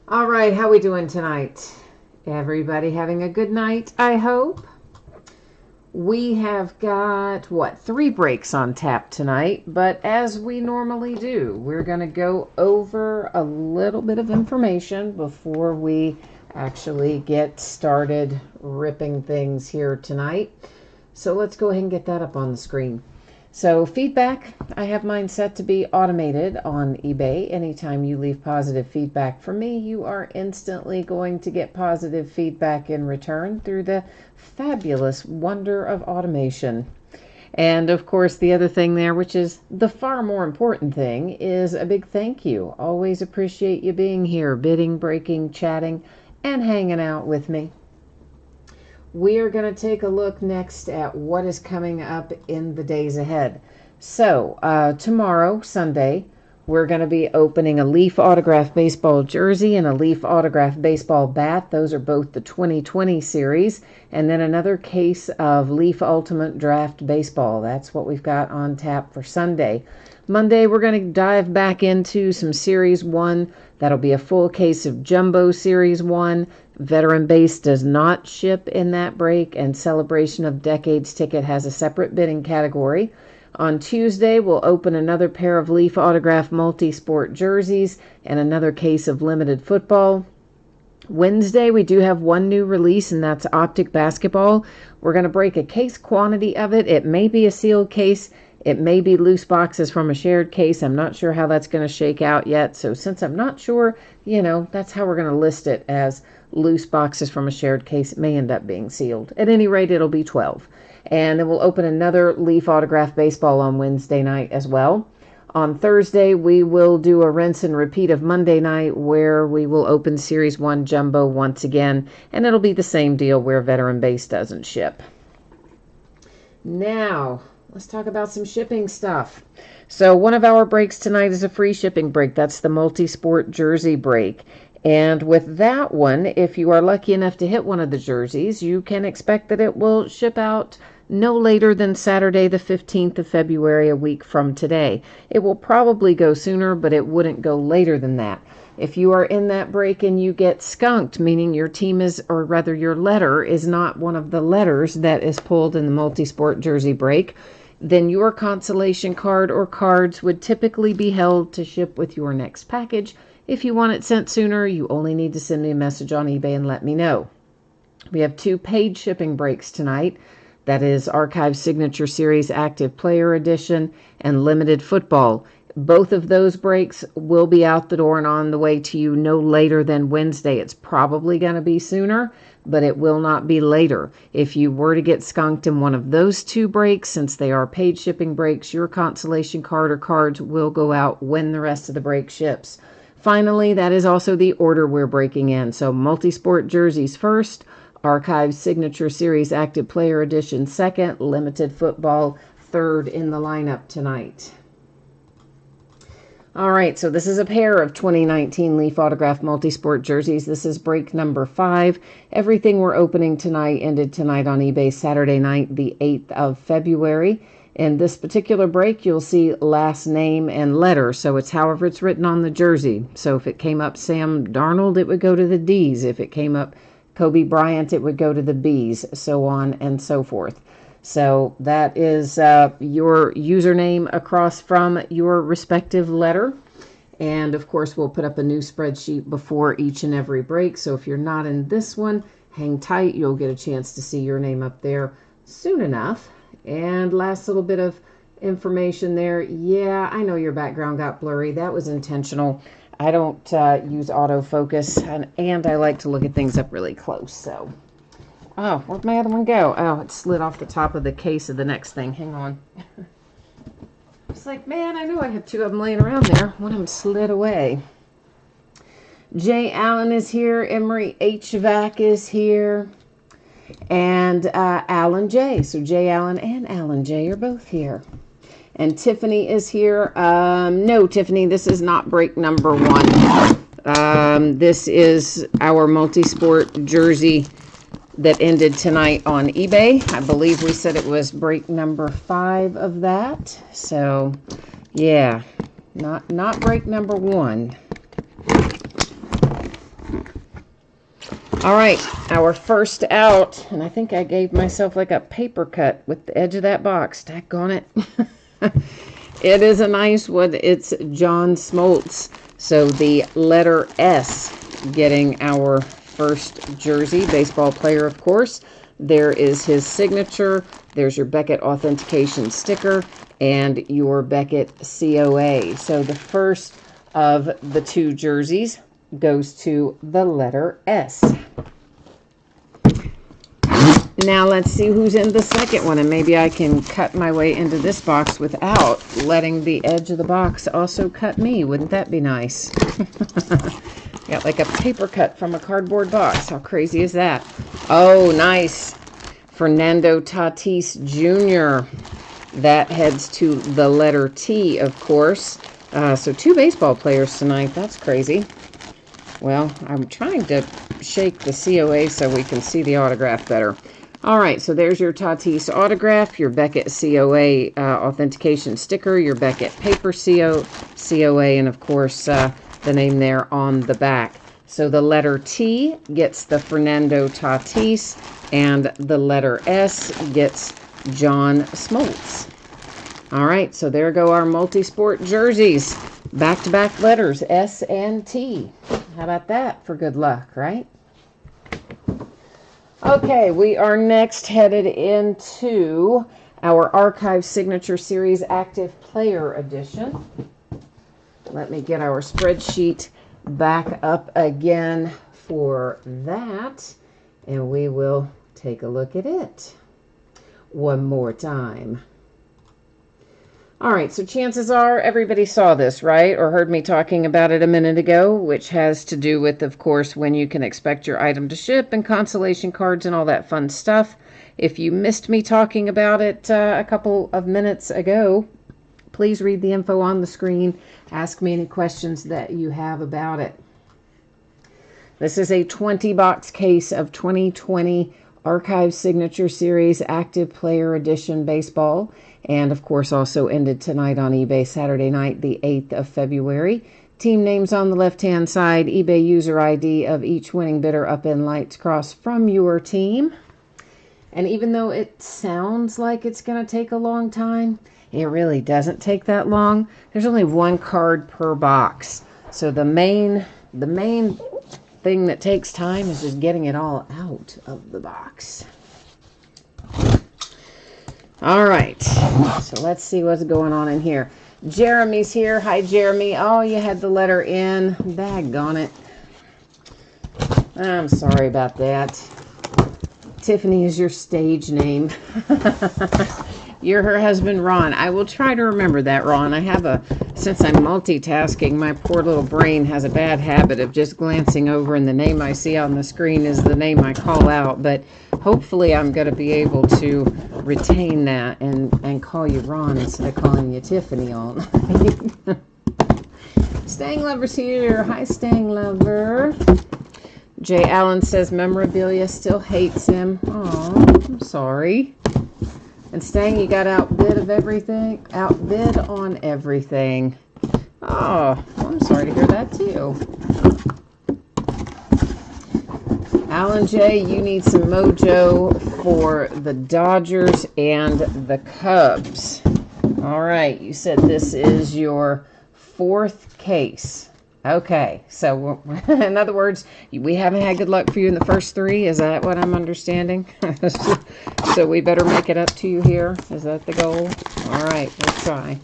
All right, how we doing tonight? Everybody having a good night, I hope. We have got, what, 3 breaks on tap tonight, but as we normally do, we're going to go over a little bit of information before we actually get started ripping things here tonight. So let's go ahead and get that up on the screen. So feedback, I have mine set to be automated on eBay. Anytime you leave positive feedback from me, you are instantly going to get positive feedback in return through the fabulous wonder of automation. And of course, the other thing there, which is the far more important thing, is a big thank you. Always appreciate you being here, bidding, breaking, chatting, and hanging out with me. We are going to take a look next at what is coming up in the days ahead. So tomorrow, Sunday, we're going to be opening a Leaf Autograph Baseball jersey and a Leaf Autograph Baseball bat. Those are both the 2020 series. And then another case of Leaf Ultimate Draft Baseball. That's what we've got on tap for Sunday. Monday, we're going to dive back into some Series 1. That'll be a full case of Jumbo Series 1. Veteran Base does not ship in that break, and Celebration of Decades ticket has a separate bidding category. On Tuesday, we'll open another pair of Leaf Autograph Multi-Sport jerseys and another case of Limited Football. Wednesday, we do have one new release, and that's Optic Basketball. We're going to break a case quantity of it. It may be a sealed case. It may be loose boxes from a shared case. I'm not sure how that's going to shake out yet. So since I'm not sure, that's how we're going to list it, as loose boxes from a shared case. It may end up being sealed. At any rate, it'll be 12. And then we'll open another Leaf Autograph Baseball on Wednesday night as well. On Thursday, we will do a rinse and repeat of Monday night, where we will open Series 1 Jumbo once again. And it'll be the same deal where Veteran Base doesn't ship. Now, let's talk about some shipping stuff. So one of our breaks tonight is a free shipping break. That's the multi-sport jersey break. And with that one, if you are lucky enough to hit one of the jerseys, you can expect that it will ship out no later than Saturday the 15th of February, a week from today. It will probably go sooner, but it wouldn't go later than that. If you are in that break and you get skunked, meaning your team is, or rather your letter is not one of the letters that is pulled in the multi-sport jersey break, then your consolation card or cards would typically be held to ship with your next package. If you want it sent sooner, you only need to send me a message on eBay and let me know. We have 2 paid shipping breaks tonight. That is Archive Signature Series Active Player Edition and Limited Football. Both of those breaks will be out the door and on the way to you no later than Wednesday. It's probably going to be sooner, but it will not be later. If you were to get skunked in one of those 2 breaks, since they are paid shipping breaks, your consolation card or cards will go out when the rest of the break ships. Finally, that is also the order we're breaking in. So multi-sport jerseys first, Archive Signature Series Active Player Edition second, Limited Football third in the lineup tonight. All right, so this is a pair of 2019 Leaf Autograph Multi-Sport jerseys. This is break number 5. Everything we're opening tonight ended tonight on eBay Saturday night, the 8th of February. In this particular break, you'll see last name and letter, so it's however it's written on the jersey. So if it came up Sam Darnold, it would go to the D's. If it came up Kobe Bryant, it would go to the B's, so on and so forth. So that is your username across from your respective letter. And of course, we'll put up a new spreadsheet before each and every break. So if you're not in this one, hang tight. You'll get a chance to see your name up there soon enough. And last little bit of information there. Yeah, I know your background got blurry. That was intentional. I don't use autofocus, and I like to look at things up really close. So, oh, where'd my other one go? Oh, it slid off the top of the case of the next thing. Hang on. It's like, man, I know I have 2 of them laying around there. One of them slid away. Jay Allen is here. Emery HVAC is here. And Alan J. So Jay Allen and Alan J. are both here. And Tiffany is here. No, Tiffany, this is not break number 1. This is our multi-sport jersey that ended tonight on eBay. I believe we said it was break number 5 of that. So, yeah, not break number 1. All right, our first out, and I think I gave myself like a paper cut with the edge of that box. Daggone it. It is a nice one. It's John Smoltz. So the letter S getting our first jersey. Baseball player, of course. There is his signature. There's your Beckett authentication sticker and your Beckett COA. So the first of the two jerseys goes to the letter S. Now let's see who's in the second one, and maybe I can cut my way into this box without letting the edge of the box also cut me. Wouldn't that be nice? Got like a paper cut from a cardboard box. How crazy is that? Oh, nice. Fernando Tatis Jr. That heads to the letter T, of course. So two baseball players tonight. That's crazy. Well, I'm trying to shake the COA so we can see the autograph better. All right, so there's your Tatis autograph, your Beckett COA authentication sticker, your Beckett paper COA, and of course the name there on the back. So the letter T gets the Fernando Tatis, and the letter S gets John Smoltz. All right, so there go our multi-sport jerseys. Back-to-back letters, S and T. How about that for good luck, right? Okay, we are next headed into our Archive Signature Series Active Player Edition. Let me get our spreadsheet back up again for that, and we will take a look at it one more time. All right, so chances are everybody saw this, right? Or heard me talking about it a minute ago, which has to do with, of course, when you can expect your item to ship and consolation cards and all that fun stuff. If you missed me talking about it a couple of minutes ago, please read the info on the screen. Ask me any questions that you have about it. This is a 20-box case of 2020 Archive Signature Series Active Player Edition Baseball. And, of course, also ended tonight on eBay, Saturday night, the 8th of February. Team names on the left-hand side, eBay user ID of each winning bidder up in lights cross from your team. And even though it sounds like it's going to take a long time, it really doesn't take that long. There's only one card per box. So the main thing that takes time is just getting it all out of the box. All right, so let's see what's going on in here. Jeremy's here. Hi, Jeremy. Oh, you had the letter N. Daggone it. I'm sorry about that. Tiffany is your stage name. You're her husband, Ron. I will try to remember that, Ron. Since I'm multitasking, my poor little brain has a bad habit of just glancing over, and the name I see on the screen is the name I call out. But hopefully I'm going to be able to retain that and call you Ron instead of calling you Tiffany all night. Stang Lover's here. Hi, Stang Lover. Jay Allen says memorabilia still hates him. Oh, I'm sorry. And Stang, you got outbid on everything. Oh, well, I'm sorry to hear that too. Alan J, you need some mojo for the Dodgers and the Cubs. All right, you said this is your fourth case. Okay, so in other words, we haven't had good luck for you in the first three. Is that what I'm understanding? So we better make it up to you here. Is that the goal? All right, we'll try.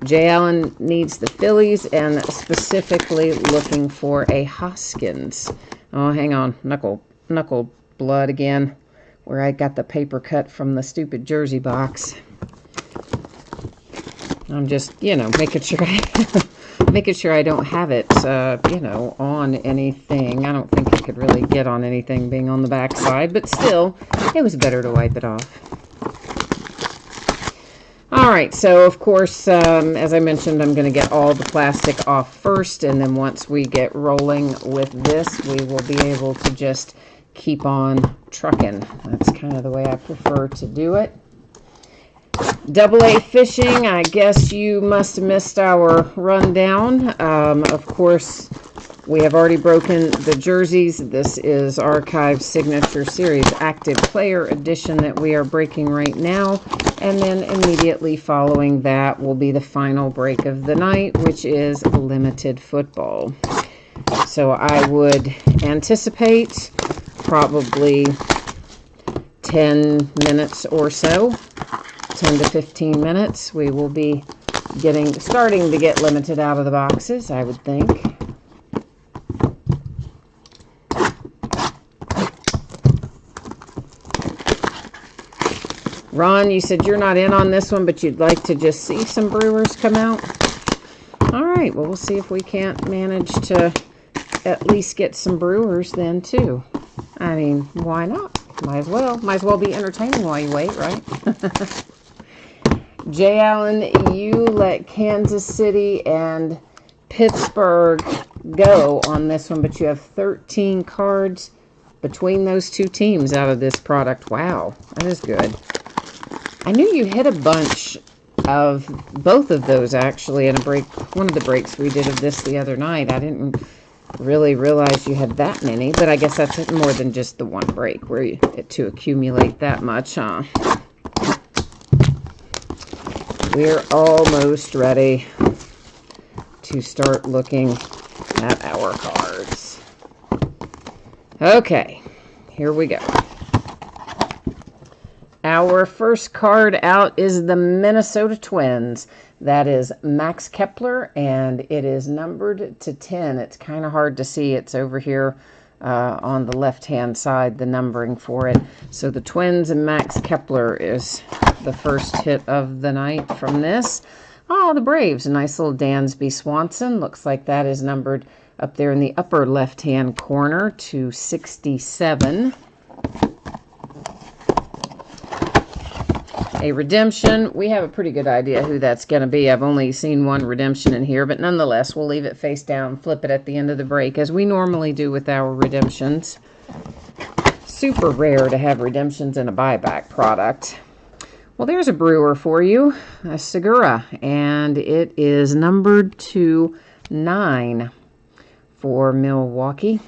Jay Allen needs the Phillies and specifically looking for a Hoskins. Oh, hang on. Knuckle blood again, where I got the paper cut from the stupid jersey box. I'm just, making sure I don't have it, on anything. I don't think it could really get on anything being on the back side, but still, it was better to wipe it off. All right, so of course, as I mentioned, I'm going to get all the plastic off first, and then once we get rolling with this, we will be able to just keep on trucking. That's kind of the way I prefer to do it. Double A Fishing, I guess you must have missed our rundown. Of course, We have already broken the jerseys. This is Archive Signature Series Active Player Edition that we are breaking right now. And then immediately following that will be the final break of the night, which is Limited Football. So I would anticipate probably 10 minutes or so, 10 to 15 minutes. We will be starting to get limited out of the boxes, I would think. Ron, you said you're not in on this one, but you'd like to just see some Brewers come out. All right, well, we'll see if we can't manage to at least get some Brewers then, too. I mean, why not? Might as well. Might as well be entertaining while you wait, right? Jay Allen, you let Kansas City and Pittsburgh go on this one, but you have 13 cards between those two teams out of this product. Wow, that is good. I knew you hit a bunch of both of those, actually, in one of the breaks we did of this the other night. I didn't really realize you had that many, but I guess that's more than just the one break where you get to accumulate that much, huh? We're almost ready to start looking at our cards. Okay, here we go. Our first card out is the Minnesota Twins. That is Max Kepler, and it is numbered to 10. It's kind of hard to see. It's over here on the left-hand side, the numbering for it. So the Twins and Max Kepler is the first hit of the night from this. Oh, the Braves. A nice little Dansby Swanson. Looks like that is numbered up there in the upper left-hand corner to 67. A redemption. We have a pretty good idea who that's going to be. I've only seen one redemption in here, but nonetheless, we'll leave it face down, flip it at the end of the break, as we normally do with our redemptions. Super rare to have redemptions in a buyback product. Well, there's a Brewer for you, a Segura, and it is numbered to 9 for Milwaukee.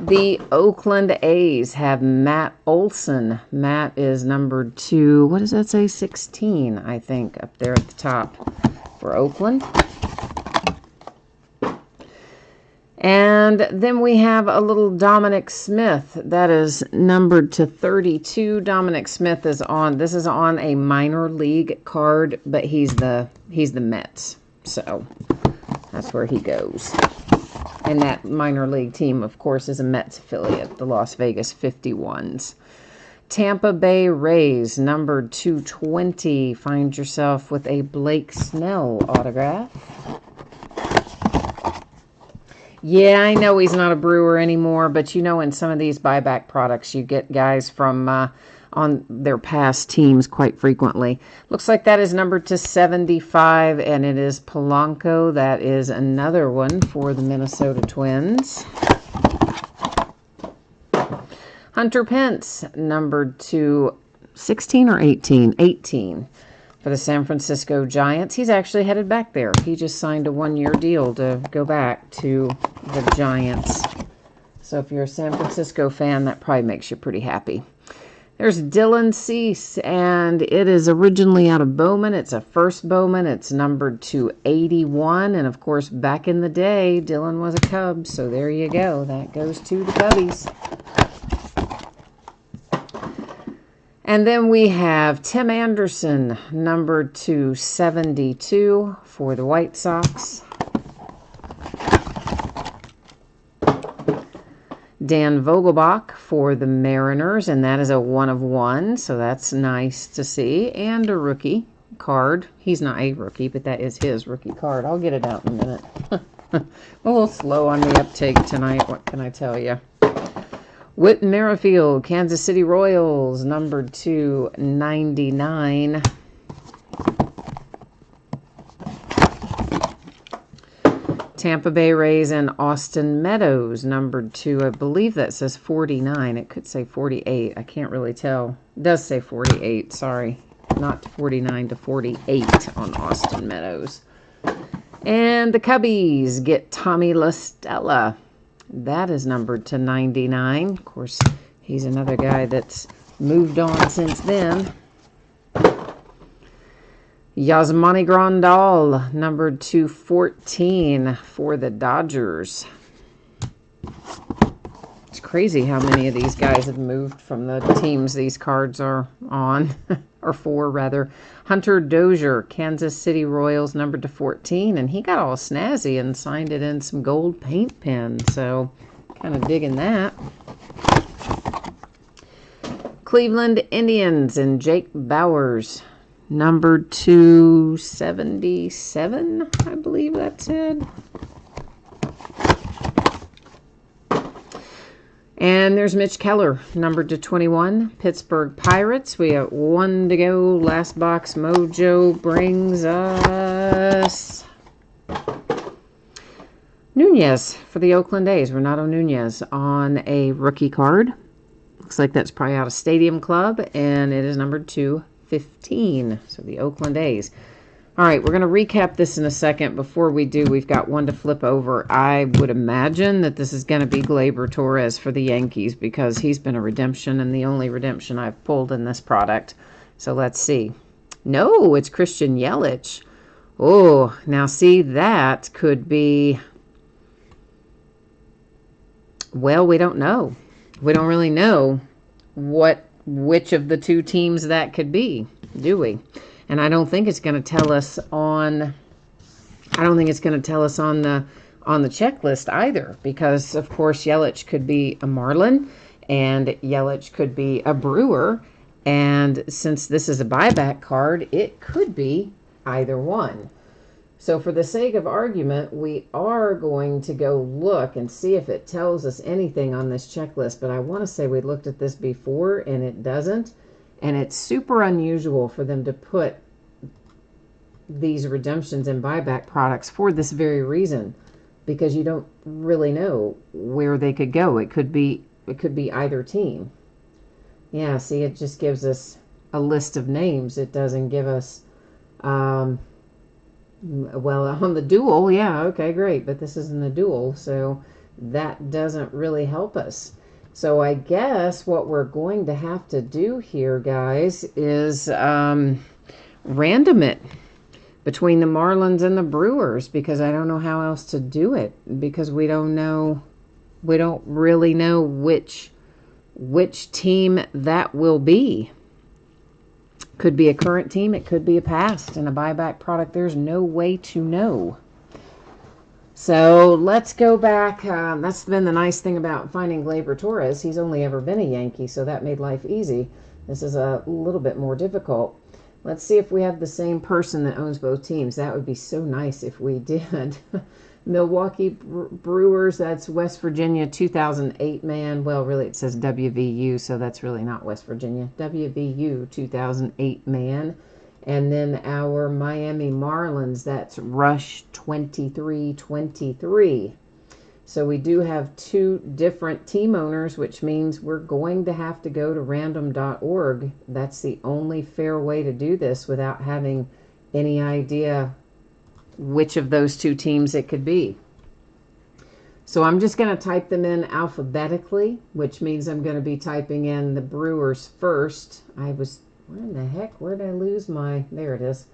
The Oakland A's have Matt Olson. Matt is numbered to, what does that say, 16, I think, up there at the top for Oakland. And then we have a little Dominic Smith. That is numbered to 32. Dominic Smith is on, this is on a minor league card, but he's the Mets. So that's where he goes. And that minor league team, of course, is a Mets affiliate, the Las Vegas 51s. Tampa Bay Rays, numbered 220. Find yourself with a Blake Snell autograph. Yeah, I know he's not a Brewer anymore, but you know in some of these buyback products, you get guys from on their past teams quite frequently. Looks like that is numbered to 75, and it is Polanco. That is another one for the Minnesota Twins. Hunter Pence, numbered to 16 or 18? 18 for the San Francisco Giants. He's actually headed back there. He just signed a one-year deal to go back to the Giants. So if you're a San Francisco fan, that probably makes you pretty happy. There's Dylan Cease, and it is originally out of Bowman. It's a first Bowman. It's numbered to 81, and of course, back in the day, Dylan was a Cub, so there you go. That goes to the Cubbies. And then we have Tim Anderson, numbered to 72 for the White Sox. Dan Vogelbach for the Mariners, and that is a 1 of 1, so that's nice to see. And a rookie card. He's not a rookie, but that is his rookie card. I'll get it out in a minute. A little slow on the uptake tonight, what can I tell you? Whit Merrifield, Kansas City Royals, numbered to 99. Tampa Bay Rays and Austin Meadows, numbered to, I believe that says 49. It could say 48. I can't really tell. It does say 48, sorry. not 49 to 48 on Austin Meadows. And the Cubbies get Tommy La Stella. That is numbered to 99. Of course, he's another guy that's moved on since then. Yasmani Grandal, numbered to 14 for the Dodgers. It's crazy how many of these guys have moved from the teams these cards are on, or for, rather. Hunter Dozier, Kansas City Royals, numbered to 14, and he got all snazzy and signed it in some gold paint pen, so kind of digging that. Cleveland Indians and Jake Bowers, numbered to 77, I believe that said. And there's Mitch Keller, numbered to 21, Pittsburgh Pirates. We have 1 to go. Last box mojo brings us Nunez for the Oakland A's. Renato Nunez on a rookie card. Looks like that's probably out of Stadium Club, and it is numbered to 15. So the Oakland A's. All right, we're going to recap this in a second. Before we do, we've got one to flip over. I would imagine that this is going to be Gleyber Torres for the Yankees because he's been a redemption and the only redemption I've pulled in this product. So let's see. No, it's Christian Yelich. Oh, now see, that could be... Well, we don't know. We don't really know which of the two teams that could be, do we? And I don't think it's going to tell us on. I don't think it's going to tell us on the checklist either, because of course Yelich could be a Marlin, and Yelich could be a Brewer, and since this is a buyback card, it could be either one. So for the sake of argument, we are going to go look and see if it tells us anything on this checklist. But I want to say we looked at this before, and it doesn't. And it's super unusual for them to put these redemptions and buyback products for this very reason, because you don't really know where they could go. It could be either team. Yeah, see, it just gives us a list of names. It doesn't give us, well, on the dual, yeah, okay, great, but this isn't a dual, so that doesn't really help us. So I guess what we're going to have to do here, guys, is random it between the Marlins and the Brewers, because I don't know how else to do it, because we don't really know which team that will be. Could be a current team, it could be a past, and a buyback product, there's no way to know. So let's go back. That's been the nice thing about finding Gleyber Torres. He's only ever been a Yankee, so that made life easy. This is a little bit more difficult. Let's see if we have the same person that owns both teams. That would be so nice if we did. Milwaukee Brewers, that's West Virginia 2008 man. Well, really it says WVU, so that's really not West Virginia. WVU 2008 man. And then our Miami Marlins, that's Rush 2323. So we do have two different team owners, which means we're going to have to go to random.org. That's the only fair way to do this without having any idea which of those two teams it could be. So I'm just going to type them in alphabetically, which means I'm going to be typing in the Brewers first. Where in the heck, where did I lose my, there it is.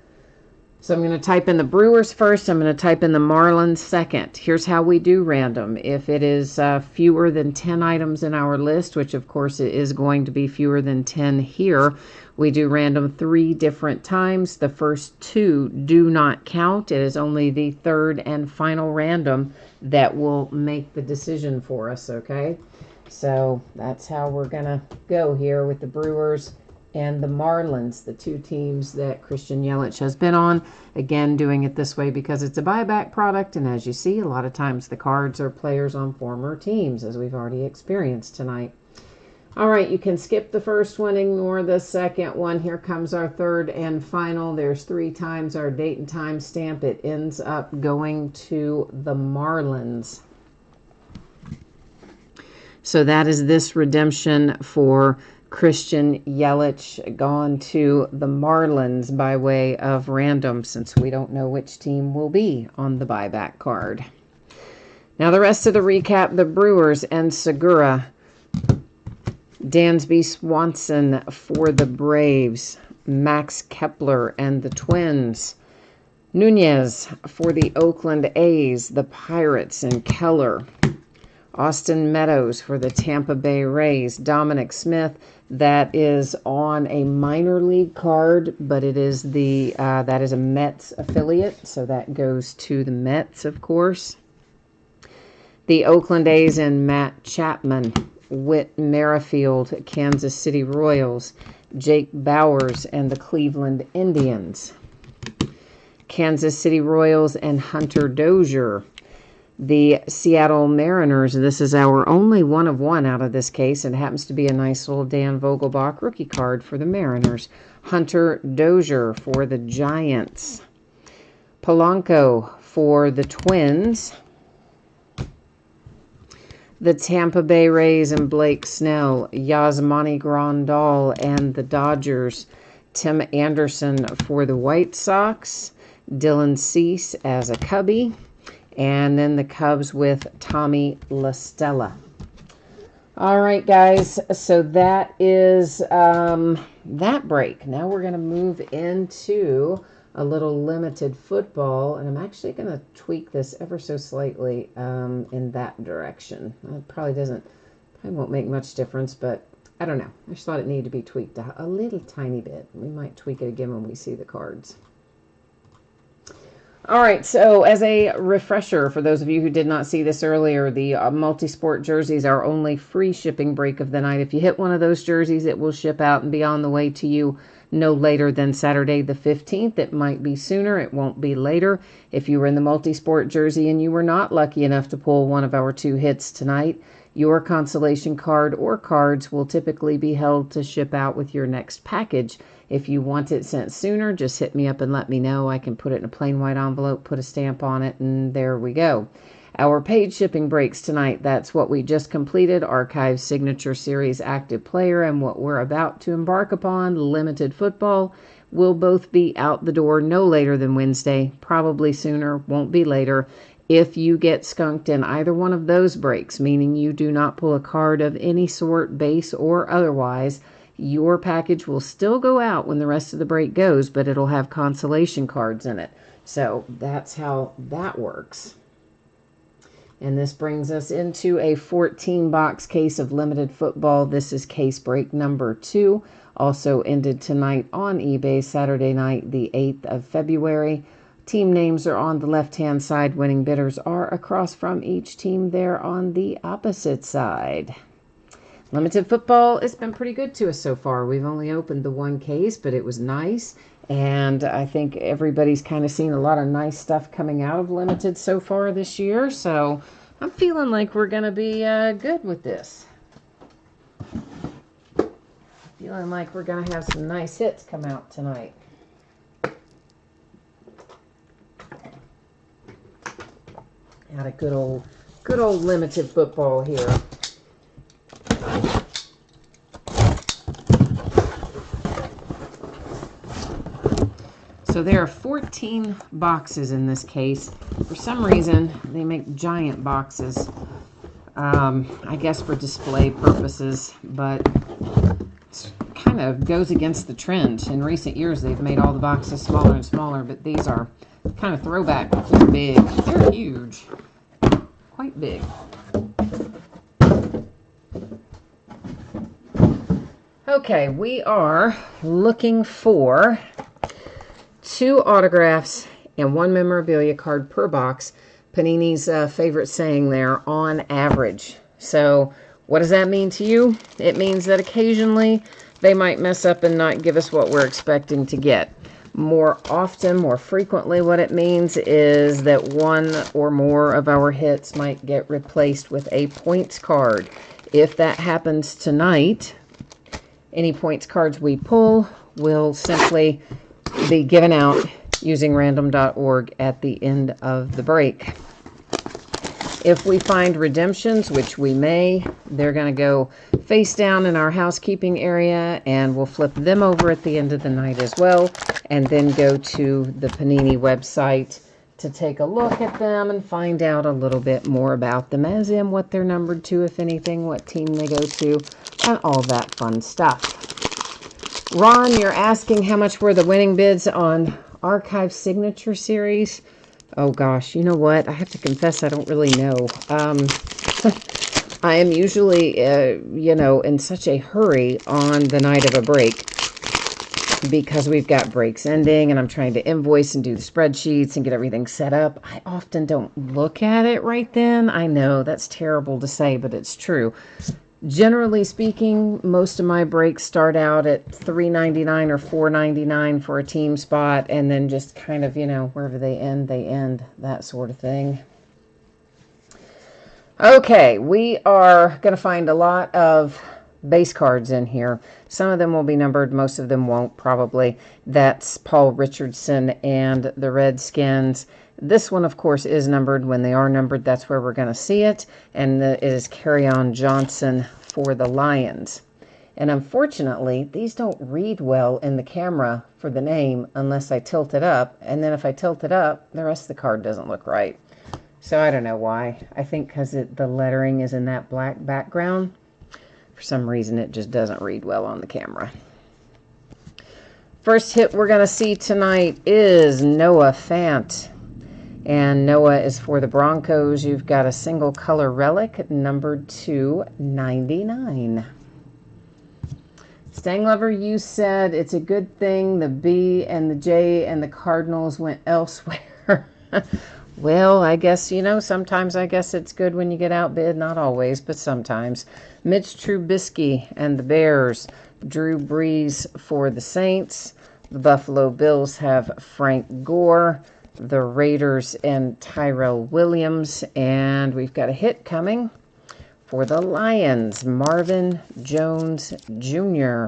So I'm going to type in the Brewers first. I'm going to type in the Marlins second. Here's how we do random. If it is fewer than 10 items in our list, which of course it is going to be fewer than 10 here, we do random 3 different times. The first 2 do not count. It is only the third and final random that will make the decision for us, okay? So that's how we're going to go here with the Brewers and the Marlins, the two teams that Christian Yelich has been on. Again, doing it this way because it's a buyback product, and as you see, a lot of times the cards are players on former teams, as we've already experienced tonight. All right, you can skip the first one, ignore the second one. Here comes our third and final. There's 3 times our date and time stamp. It ends up going to the Marlins. So that is this redemption for Christian Yelich gone to the Marlins by way of random, since we don't know which team will be on the buyback card. Now the rest of the recap, the Brewers and Segura. Dansby Swanson for the Braves. Max Kepler and the Twins. Nunez for the Oakland A's, the Pirates, and Keller. Austin Meadows for the Tampa Bay Rays. Dominic Smith, that is on a minor league card, but it is that is a Mets affiliate, so that goes to the Mets, of course. The Oakland A's and Matt Chapman. Whit Merrifield, Kansas City Royals. Jake Bowers and the Cleveland Indians. Kansas City Royals and Hunter Dozier. The Seattle Mariners, this is our only one of one out of this case. It happens to be a nice little Dan Vogelbach rookie card for the Mariners. Hunter Dozier for the Giants. Polanco for the Twins. The Tampa Bay Rays and Blake Snell. Yasmani Grandal and the Dodgers. Tim Anderson for the White Sox. Dylan Cease as a Cubby. And then the Cubs with Tommy La Stella. All right, guys. So that is that break. Now we're going to move into a little limited football. And I'm actually going to tweak this ever so slightly in that direction. It probably won't make much difference, but I don't know. I just thought it needed to be tweaked a little tiny bit. We might tweak it again when we see the cards. All right, so as a refresher, for those of you who did not see this earlier, the multi-sport jerseys are only free shipping break of the night. If you hit one of those jerseys, it will ship out and be on the way to you no later than Saturday the 15th. It might be sooner. It won't be later. If you were in the multi-sport jersey and you were not lucky enough to pull one of our two hits tonight, your consolation card or cards will typically be held to ship out with your next package. If you want it sent sooner, just hit me up and let me know. I can put it in a plain white envelope, put a stamp on it, and there we go. Our paid shipping breaks tonight, that's what we just completed, Archive Signature Series Active Player, and what we're about to embark upon, Limited Football, will both be out the door no later than Wednesday, probably sooner, won't be later. If you get skunked in either one of those breaks, meaning you do not pull a card of any sort, base or otherwise, your package will still go out when the rest of the break goes, but it'll have consolation cards in it. So that's how that works. And this brings us into a 14-box case of limited football. This is case break number 2. Also ended tonight on eBay, Saturday night, the 8th of February. Team names are on the left-hand side. Winning bidders are across from each team there on the opposite side. Limited football has been pretty good to us so far. We've only opened the one case, but it was nice. And I think everybody's kind of seen a lot of nice stuff coming out of Limited so far this year. So I'm feeling like we're going to be good with this. Feeling like we're going to have some nice hits come out tonight. Got a good old Limited football here. So there are 14 boxes in this case. For some reason, they make giant boxes, I guess for display purposes, but it kind of goes against the trend. In recent years, they've made all the boxes smaller and smaller, but these are kind of throwback. They're big. They're huge. Quite big. Okay, we are looking for 2 autographs and 1 memorabilia card per box. Panini's favorite saying there, on average. So what does that mean to you? It means that occasionally they might mess up and not give us what we're expecting to get. More often, more frequently, what it means is that 1 or more of our hits might get replaced with a points card. If that happens tonight, any points cards we pull will simply be given out using random.org at the end of the break. If we find redemptions, which we may, they're going to go face down in our housekeeping area, and we'll flip them over at the end of the night as well, and then go to the Panini website to take a look at them and find out a little bit more about them, as in what they're numbered to, if anything, what team they go to, and all that fun stuff. Ron, you're asking how much were the winning bids on Archive Signature Series? Oh gosh, you know what? I have to confess I don't really know. I am usually, in such a hurry on the night of a break because we've got breaks ending and I'm trying to invoice and do the spreadsheets and get everything set up. I often don't look at it right then. I know that's terrible to say, but it's true. Generally speaking, most of my breaks start out at $3.99 or $4.99 for a team spot, and then just kind of, wherever they end, that sort of thing. Okay, we are going to find a lot of base cards in here. Some of them will be numbered, most of them won't, probably. That's Paul Richardson and the Redskins. This one, of course, is numbered. When they are numbered, that's where we're going to see it. And it is Kerryon Johnson for the Lions. And unfortunately, these don't read well in the camera for the name unless I tilt it up. And then if I tilt it up, the rest of the card doesn't look right. So I don't know why. I think because the lettering is in that black background. For some reason, it just doesn't read well on the camera. First hit we're going to see tonight is Noah Fant. And Noah is for the Broncos. You've got a single color relic, numbered to 99. Stanglover, you said it's a good thing the B and the J and the Cardinals went elsewhere. Well, I guess, sometimes I guess it's good when you get outbid. Not always, but sometimes. Mitch Trubisky and the Bears. Drew Brees for the Saints. The Buffalo Bills have Frank Gore. The Raiders and Tyrell Williams. And we've got a hit coming for the Lions, Marvin Jones Jr.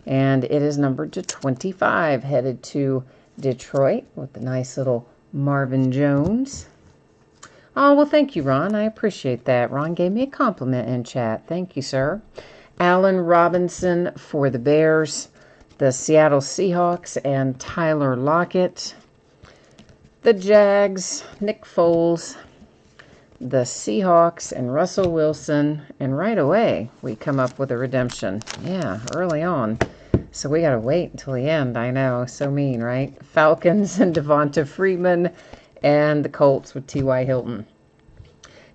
And it is numbered to 25, headed to Detroit with the nice little Marvin Jones. Oh, well, thank you, Ron. I appreciate that. Ron gave me a compliment in chat. Thank you, sir. Allen Robinson for the Bears, the Seattle Seahawks, and Tyler Lockett. The Jags, Nick Foles, the Seahawks, and Russell Wilson. And right away, we come up with a redemption. Yeah, early on. So we got to wait until the end. I know, so mean, right? Falcons and Devonta Freeman, and the Colts with T.Y. Hilton.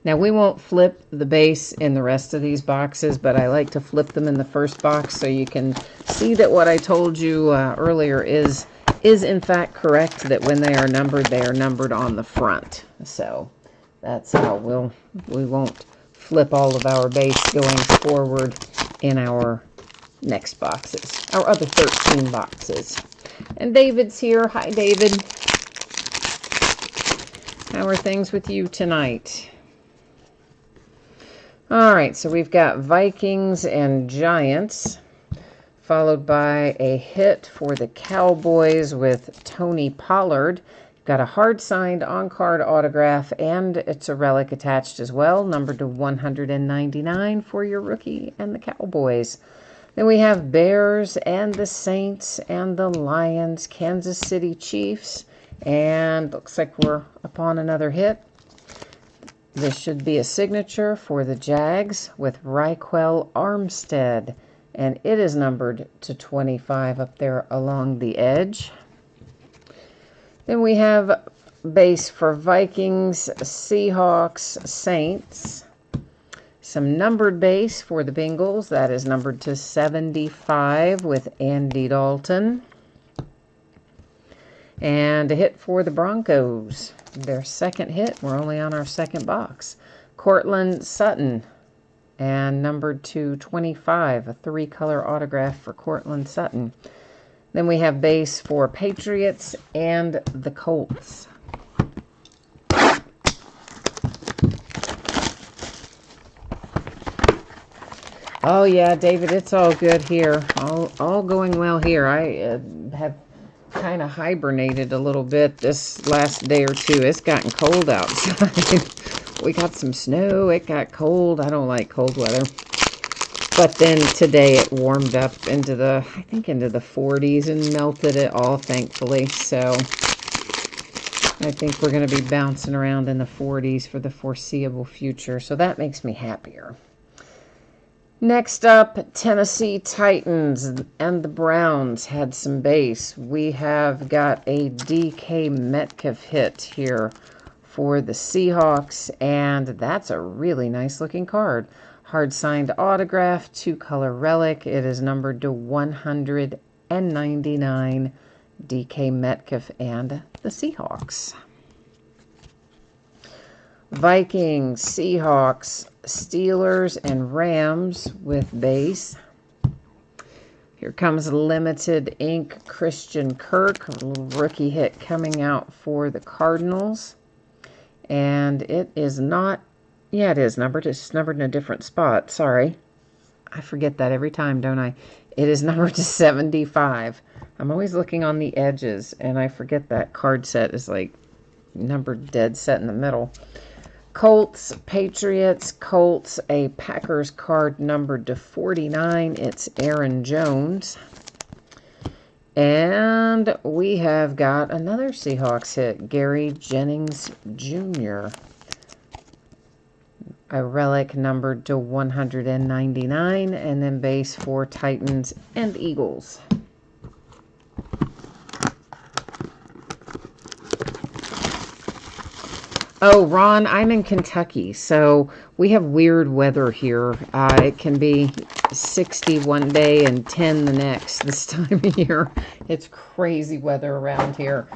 Now, we won't flip the base in the rest of these boxes, but I like to flip them in the first box so you can see that what I told you earlier is in fact correct, that when they are numbered on the front. So that's how we won't flip all of our base going forward in our next boxes, our other 13 boxes. And David's here. Hi, David. How are things with you tonight? All right, so we've got Vikings and Giants, followed by a hit for the Cowboys with Tony Pollard. Got a hard-signed on-card autograph, and it's a relic attached as well, numbered to 199 for your rookie and the Cowboys. Then we have Bears and the Saints and the Lions, Kansas City Chiefs, and looks like we're upon another hit. This should be a signature for the Jags with Raquel Armstead, and it is numbered to 25 up there along the edge. Then we have base for Vikings, Seahawks, Saints. Some numbered base for the Bengals. That is numbered to 75 with Andy Dalton. And a hit for the Broncos. Their second hit. We're only on our second box. Cortland Sutton. And numbered to 25. A 3-color autograph for Cortland Sutton. Then we have base for Patriots and the Colts. Oh, yeah, David, it's all good here. All going well here. I have kind of hibernated a little bit this last day or two. It's gotten cold outside. We got some snow. It got cold. I don't like cold weather. But then today it warmed up into the, I think into the 40s and melted it all, thankfully. So I think we're going to be bouncing around in the 40s for the foreseeable future. So that makes me happier. Next up, Tennessee Titans and the Browns had some base. We have got a DK Metcalf hit here for the Seahawks, and that's a really nice looking card. Hard signed autograph, 2-color relic. It is numbered to 199, DK Metcalf and the Seahawks. Vikings, Seahawks, Steelers, and Rams with base. Here comes limited ink Christian Kirk, a little rookie hit coming out for the Cardinals. And it is not, yeah, it is numbered. It's numbered in a different spot. Sorry. I forget that every time, don't I? It is numbered to 75. I'm always looking on the edges, and I forget that card set is like numbered dead set in the middle. Colts, Patriots, Colts, a Packers card numbered to 49. It's Aaron Jones. And we have got another Seahawks hit, Gary Jennings Jr. A relic numbered to 199, and then base for Titans and Eagles. Oh, Ron, I'm in Kentucky, so we have weird weather here. It can be 60 one day and 10 the next this time of year. It's crazy weather around here,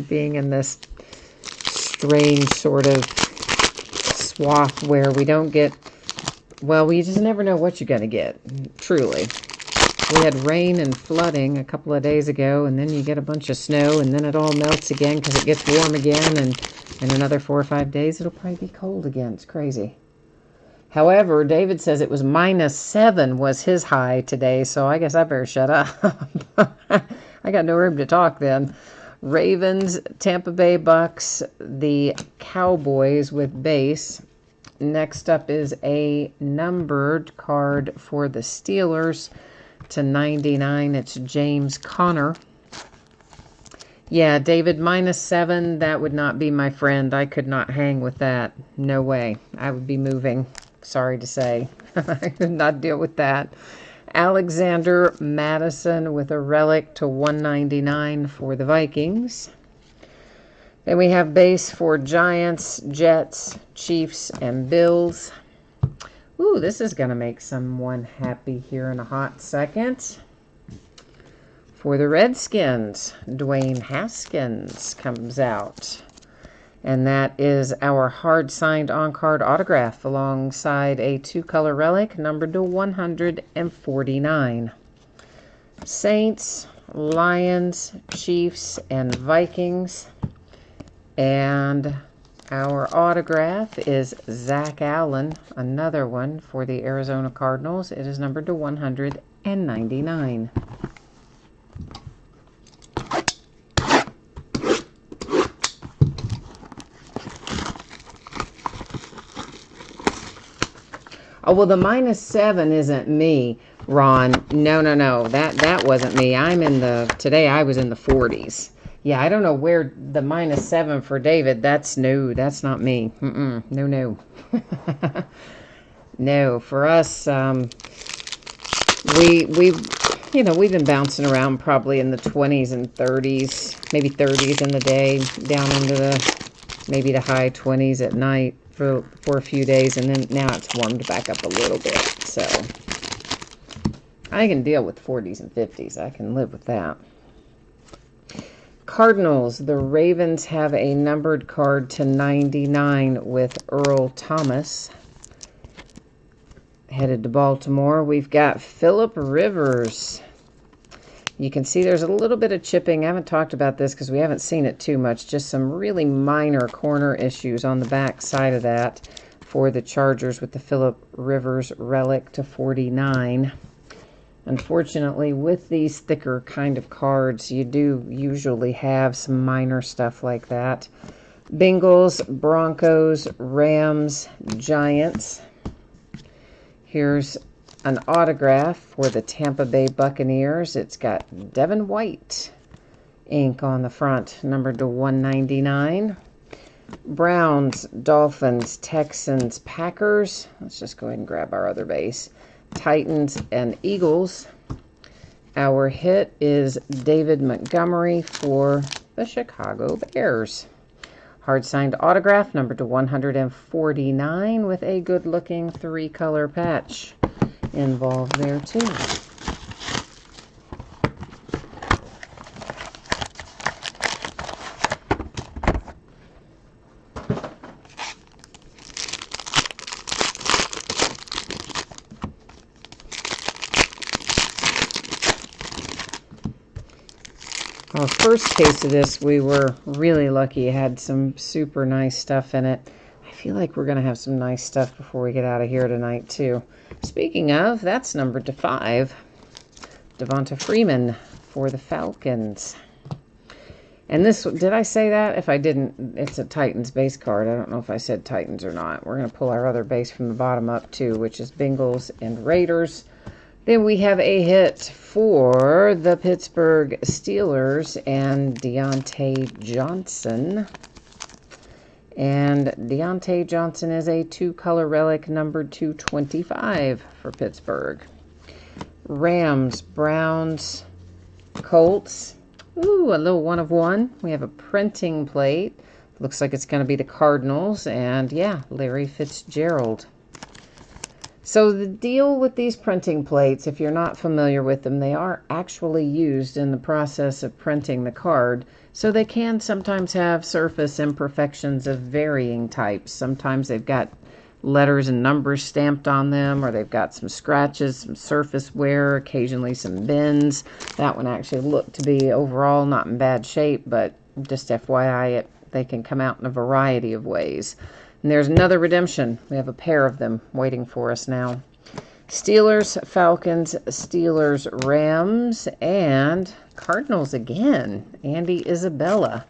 being in this strange sort of swath where we don't get, well, we just never know what you're going to get, truly. We had rain and flooding a couple of days ago, and then you get a bunch of snow, and then it all melts again because it gets warm again, and in another 4 or 5 days, it'll probably be cold again. It's crazy. However, David says it was -7 was his high today, so I guess I better shut up. I got no room to talk then. Ravens, Tampa Bay Bucks, the Cowboys with base. Next up is a numbered card for the Steelers to 99. It's James Conner. Yeah, David, -7, that would not be my friend. I could not hang with that. No way. I would be moving. Sorry to say. I could not deal with that. Alexander Madison with a relic to 199 for the Vikings. Then we have base for Giants, Jets, Chiefs, and Bills. Ooh, this is going to make someone happy here in a hot second. For the Redskins, Dwayne Haskins comes out. And that is our hard-signed on-card autograph alongside a 2-color relic numbered to 149. Saints, Lions, Chiefs, and Vikings. And our autograph is Zach Allen, another one for the Arizona Cardinals. It is numbered to 199. Oh, well, the -7 isn't me, Ron. No. That wasn't me. Today I was in the 40s. Yeah, I don't know where the -7 for David, that's not me. No. No, for us, we've been bouncing around probably in the 20s and 30s, maybe 30s in the day, down into maybe the high 20s at night for a few days, and then now it's warmed back up a little bit. So I can deal with 40s and 50s. I can live with that. Cardinals, the Ravens have a numbered card to 99 with Earl Thomas. Headed to Baltimore, we've got Phillip Rivers. You can see there's a little bit of chipping. I haven't talked about this because we haven't seen it too much. Just some really minor corner issues on the back side of that for the Chargers with the Phillip Rivers relic to 49. Unfortunately, with these thicker kind of cards, you do usually have some minor stuff like that. Bengals, Broncos, Rams, Giants. Here's an autograph for the Tampa Bay Buccaneers. It's got Devin White ink on the front, numbered to 199. Browns, Dolphins, Texans, Packers. Let's just go ahead and grab our other base. Titans and Eagles. Our hit is David Montgomery for the Chicago Bears. Hard signed autograph, numbered to 149, with a good looking 3-color patch involved there too. Our first case of this, we were really lucky. It had some super nice stuff in it. I feel like we're going to have some nice stuff before we get out of here tonight, too. Speaking of, that's numbered to 5. Devonta Freeman for the Falcons. And this, did I say that? If I didn't, it's a Titans base card. I don't know if I said Titans or not. We're going to pull our other base from the bottom up, too, which is Bengals and Raiders. Then we have a hit for the Pittsburgh Steelers and Deontay Johnson. And Deontay Johnson is a 2-color relic, numbered 225 for Pittsburgh. Rams, Browns, Colts. Ooh, a little 1 of 1. We have a printing plate. Looks like it's going to be the Cardinals. And yeah, Larry Fitzgerald. So the deal with these printing plates, if you're not familiar with them, they are actually used in the process of printing the card. So they can sometimes have surface imperfections of varying types. Sometimes they've got letters and numbers stamped on them, or they've got some scratches, some surface wear, occasionally some bends. That one actually looked to be overall not in bad shape, but just FYI, they can come out in a variety of ways. And there's another redemption. We have a pair of them waiting for us now. Steelers, Falcons, Steelers, Rams, and Cardinals again. Andy Isabella.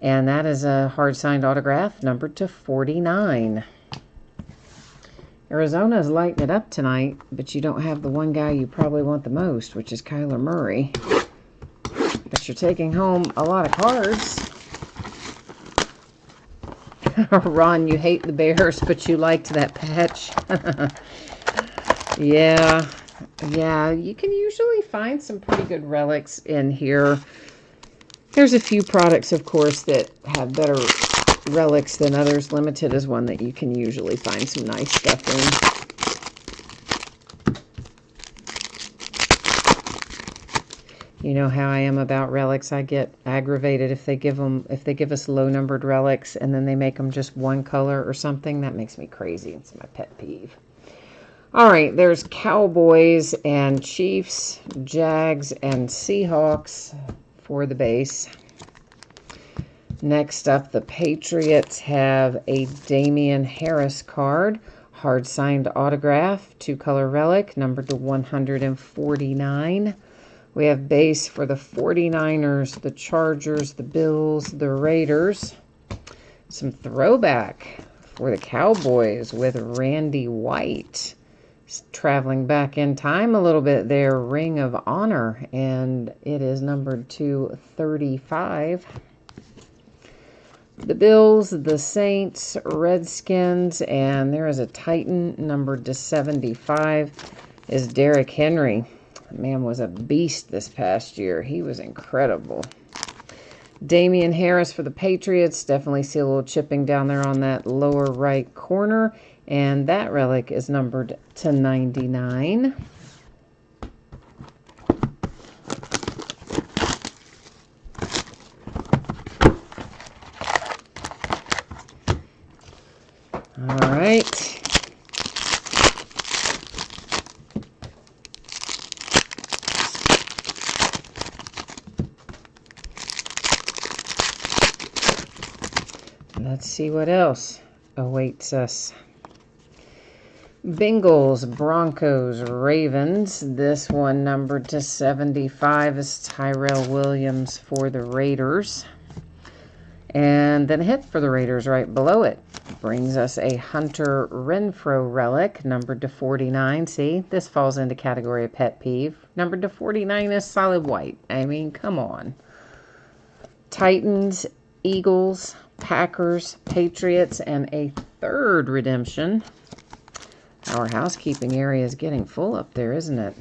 And that is a hard-signed autograph, numbered to 49. Arizona's lighting it up tonight, but you don't have the one guy you probably want the most, which is Kyler Murray. But you're taking home a lot of cards. Ron, you hate the Bears, but you liked that patch. Yeah, you can usually find some pretty good relics in here. There's a few products, of course, that have better relics than others. Limited is one that you can usually find some nice stuff in. You know how I am about relics. I get aggravated if they give us low-numbered relics and then they make them just 1 color or something. That makes me crazy. It's my pet peeve. All right, there's Cowboys and Chiefs, Jags and Seahawks for the base. Next up, the Patriots have a Damian Harris card, hard-signed autograph, 2-color relic, numbered to 149. We have base for the 49ers, the Chargers, the Bills, the Raiders. Some throwback for the Cowboys with Randy White. Traveling back in time a little bit there, Ring of Honor, and it is numbered to 35. The Bills, the Saints, Redskins, and there is a Titan numbered to 75, is Derrick Henry. The man was a beast this past year. He was incredible. Damian Harris for the Patriots. Definitely see a little chipping down there on that lower right corner. And that relic is numbered to 99. All right. Let's see what else awaits us. Bengals, Broncos, Ravens. This one numbered to 75 is Tyrell Williams for the Raiders. And then a hit for the Raiders right below it. Brings us a Hunter Renfrow relic, numbered to 49. See, this falls into category of pet peeve. Numbered to 49 is solid white. I mean, come on. Titans, Eagles, Packers, Patriots, and a third redemption. Our housekeeping area is getting full up there, isn't it?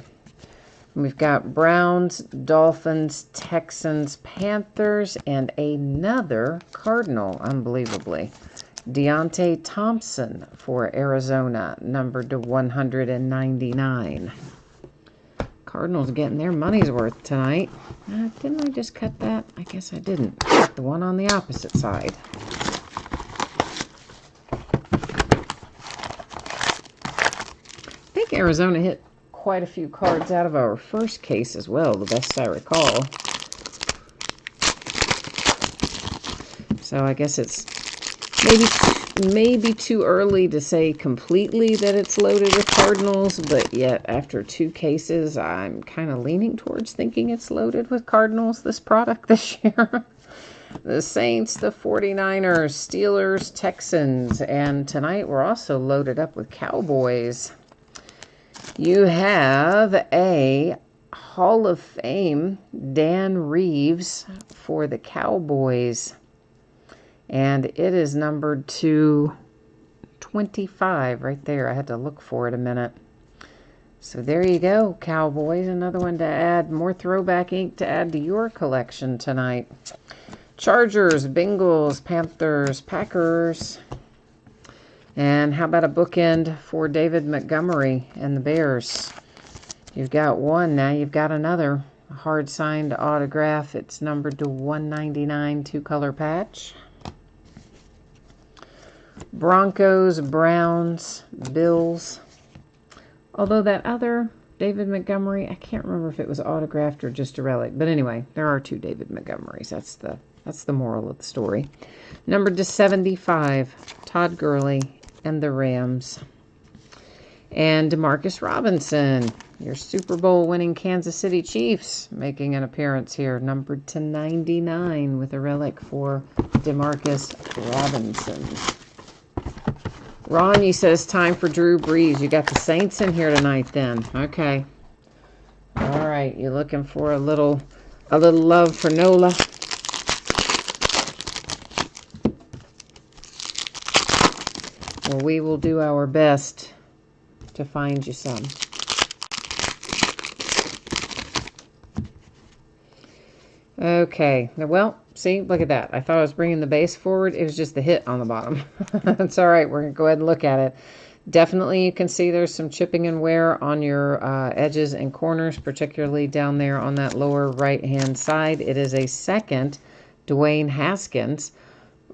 We've got Browns, Dolphins, Texans, Panthers, and another Cardinal, unbelievably. Deontay Thompson for Arizona, numbered to 199. Cardinals getting their money's worth tonight. Didn't I just cut that? I guess I didn't. The one on the opposite side. I think Arizona hit quite a few cards out of our first case as well, the best I recall. So I guess it's maybe too early to say completely that it's loaded with Cardinals, but yet after two cases, I'm kind of leaning towards thinking it's loaded with Cardinals, this product this year. The Saints, the 49ers, Steelers, Texans, and tonight we're also loaded up with Cowboys. You have a Hall of Fame Dan Reeves for the Cowboys. And it is numbered to 25 right there. I had to look for it a minute. So there you go, Cowboys. Another one to add, more throwback ink to add to your collection tonight. Chargers, Bengals, Panthers, Packers. And how about a bookend for David Montgomery and the Bears? You've got one, now you've got another. A hard-signed autograph. It's numbered to 199, two-color patch. Broncos, Browns, Bills. Although that other David Montgomery, I can't remember if it was autographed or just a relic. But anyway, there are two David Montgomerys. That's the moral of the story. Numbered to 75, Todd Gurley and the Rams. And DeMarcus Robinson, your Super Bowl winning Kansas City Chiefs, making an appearance here, numbered to 99 with a relic for DeMarcus Robinson. Ron, you says time for Drew Brees. You got the Saints in here tonight then. Okay. All right, you're looking for a little love for Nola. Well, we will do our best to find you some. Okay, well, see, look at that. I thought I was bringing the base forward. It was just the hit on the bottom. That's all right. We're going to go ahead and look at it. Definitely you can see there's some chipping and wear on your edges and corners, particularly down there on that lower right-hand side. It is a second Dwayne Haskins.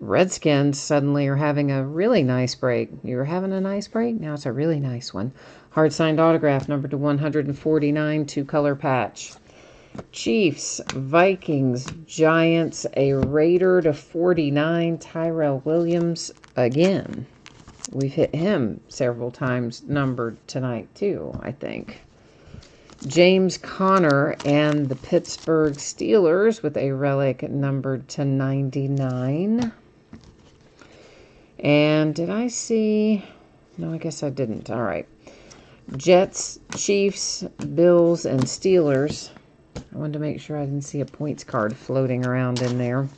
Redskins suddenly are having a really nice break. You were having a nice break? Now it's a really nice one. Hard-signed autograph, numbered to 149, two-color patch. Chiefs, Vikings, Giants, a Raider to 49, Tyrell Williams again. We've hit him several times numbered tonight too, I think. James Conner and the Pittsburgh Steelers with a relic numbered to 99. And did I see? No, I guess I didn't. All right. Jets, Chiefs, Bills, and Steelers. I wanted to make sure I didn't see a points card floating around in there.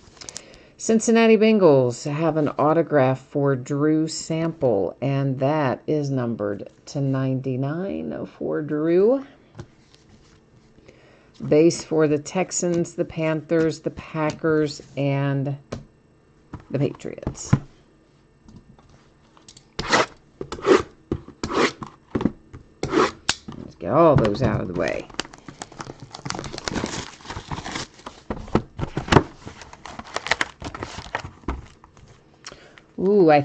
Cincinnati Bengals have an autograph for Drew Sample, and that is numbered to 99 for Drew. Base for the Texans, the Panthers, the Packers, and the Patriots. Let's get all those out of the way. Ooh, I'm